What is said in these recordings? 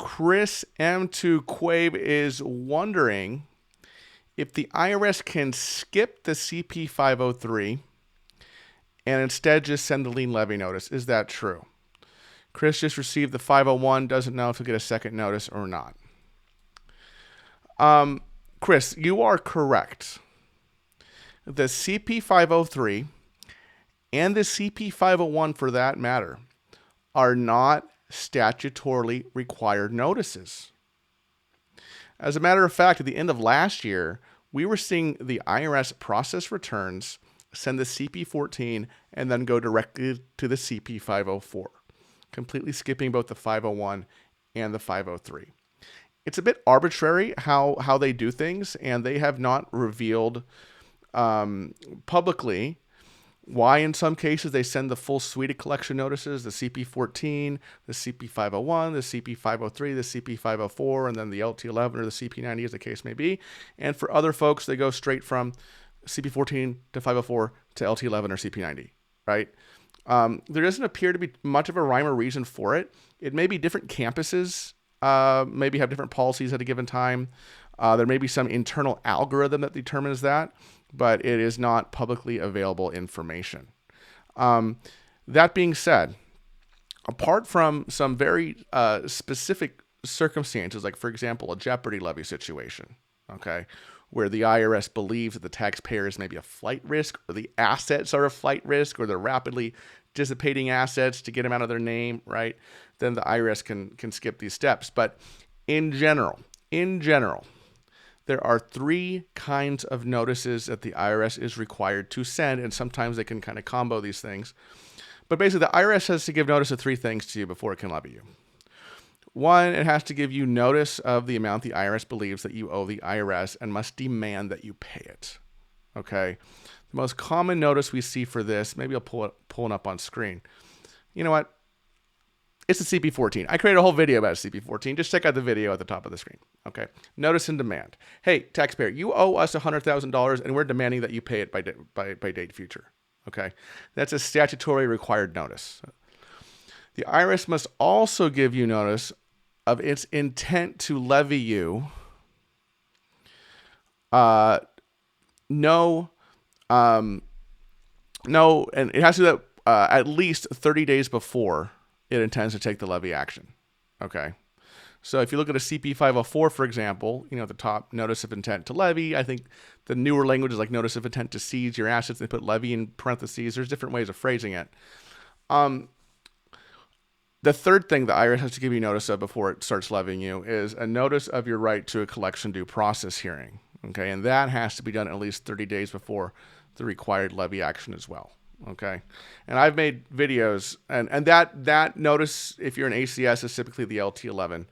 Chris M2 Quave is wondering if the IRS can skip the CP503 and instead just send the lien levy notice. Is that true? Chris just received the 501, doesn't know if he'll get a second notice or not. Chris, you are correct. The CP503 and the CP501, for that matter, are not statutorily required notices. As a matter of fact, at the end of last year, we were seeing the IRS process returns, send the CP14, and then go directly to the CP504, completely skipping both the 501 and the 503. It's a bit arbitrary how they do things, and they have not revealed publicly why in some cases they send the full suite of collection notices, the CP14, the CP501, the CP503, the CP504, and then the LT11 or the CP90 as the case may be. And for other folks, they go straight from CP14 to 504 to LT11 or CP90, right? There doesn't appear to be much of a rhyme or reason for it. It may be different campuses maybe have different policies at a given time. There may be some internal algorithm that determines that, but it is not publicly available information. That being said, apart from some very specific circumstances, like, for example, a jeopardy levy situation, okay, where the IRS believes that the taxpayer is maybe a flight risk, or the assets are a flight risk, or they're rapidly dissipating assets to get them out of their name, right? Then the IRS can skip these steps. But in general, there are three kinds of notices that the IRS is required to send, and sometimes they can kind of combo these things. But basically, the IRS has to give notice of three things to you before it can levy you. One, it has to give you notice of the amount the IRS believes that you owe the IRS and must demand that you pay it. Okay? The most common notice we see for this, maybe I'll pull it up on screen. You know what? It's the CP14. I created a whole video about CP14. Just check out the video at the top of the screen. Okay. Notice and demand. Hey, taxpayer, you owe us $100,000 and we're demanding that you pay it by date future. Okay. That's a statutorily required notice. The IRS must also give you notice of its intent to levy you no, and it has to do that at least 30 days before it intends to take the levy action. Okay. So if you look at a CP504, for example, at the top, notice of intent to levy, I think the newer language is like notice of intent to seize your assets. They put levy in parentheses. There's different ways of phrasing it. The third thing the IRS has to give you notice of before it starts levying you is a notice of your right to a collection due process hearing. Okay. And that has to be done at least 30 days before the required levy action as well. Okay. And I've made videos and that notice, if you're an ACS, is typically the LT11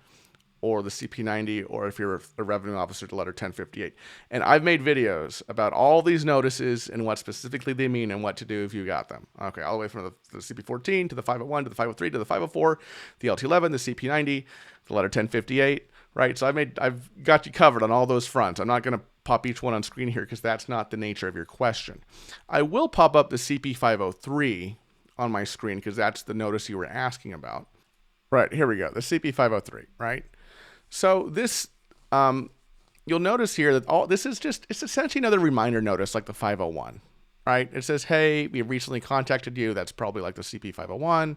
or the CP90, or if you're a revenue officer, the letter 1058. And I've made videos about all these notices and what specifically they mean and what to do if you got them. Okay. All the way from the CP14 to the 501 to the 503 to the 504, the LT11, the CP90, the letter 1058, right? So I've got you covered on all those fronts. I'm not going to pop each one on screen here because that's not the nature of your question. I will pop up the CP503 on my screen because that's the notice you were asking about. Right, here we go, the CP503, right? So this, you'll notice here that it's essentially another reminder notice like the 501, right? It says, hey, we recently contacted you. That's probably like the CP501.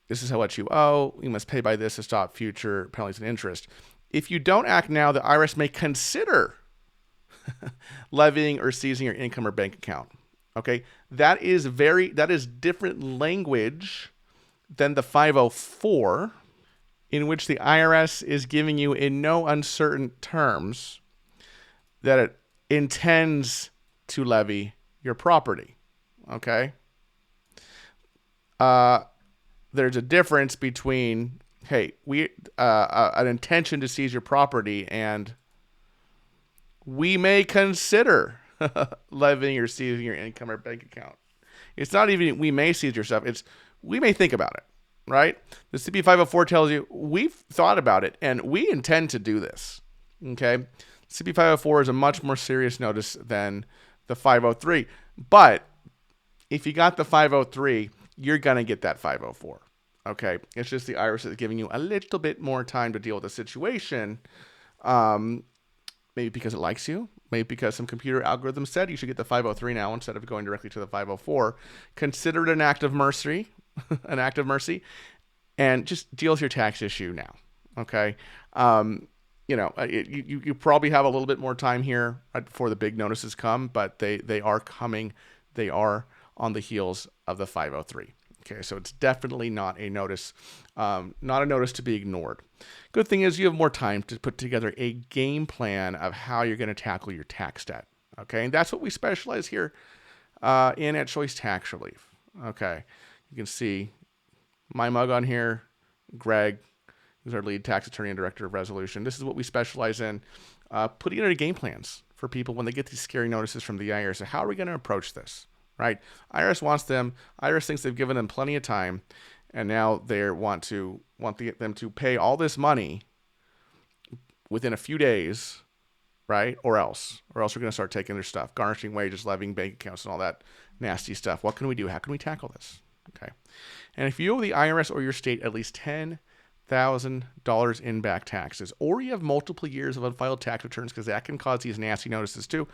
This is how much you owe. You must pay by this to stop future penalties and interest. If you don't act now, the IRS may consider levying or seizing your income or bank account. Okay. That is different language than the 504, in which the IRS is giving you in no uncertain terms that it intends to levy your property. Okay. There's a difference between, hey, an intention to seize your property and we may consider levying or seizing your income or bank account. It's not even we may seize your stuff. It's we may think about it, right? The CP504 tells you we've thought about it and we intend to do this, okay? CP504 is a much more serious notice than the 503. But if you got the 503, you're going to get that 504, Okay, it's just the IRS is giving you a little bit more time to deal with the situation. Maybe because it likes you, maybe because some computer algorithm said you should get the 503 now instead of going directly to the 504. Consider it an act of mercy, an act of mercy, and just deal with your tax issue now. Okay. You probably have a little bit more time here before the big notices come, but they are coming. They are on the heels of the 503. Okay, so it's definitely not a notice to be ignored. Good thing is you have more time to put together a game plan of how you're going to tackle your tax debt. Okay, and that's what we specialize here in at Choice Tax Relief. Okay, you can see my mug on here, Greg, who's our lead tax attorney and director of resolution. This is what we specialize in, putting together game plans for people when they get these scary notices from the IRS. So how are we going to approach this? Right? IRS thinks they've given them plenty of time, and now they want them to pay all this money within a few days, right? Or else we're going to start taking their stuff, garnishing wages, levying bank accounts, and all that nasty stuff. What can we do? How can we tackle this? Okay. And if you owe the IRS or your state at least $10,000 in back taxes, or you have multiple years of unfiled tax returns, because that can cause these nasty notices too,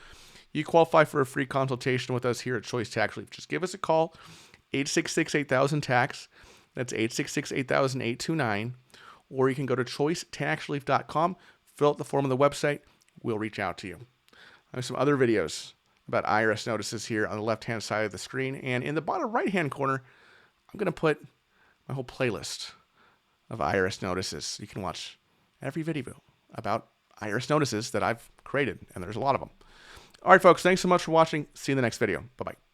you qualify for a free consultation with us here at Choice Tax Relief. Just give us a call, 866-8000-TAX. That's 866-8000-829. Or you can go to choicetaxrelief.com, fill out the form on the website. We'll reach out to you. I have some other videos about IRS notices here on the left-hand side of the screen. And in the bottom right-hand corner, I'm going to put my whole playlist of IRS notices. You can watch every video about IRS notices that I've created, and there's a lot of them. All right, folks, thanks so much for watching. See you in the next video. Bye-bye.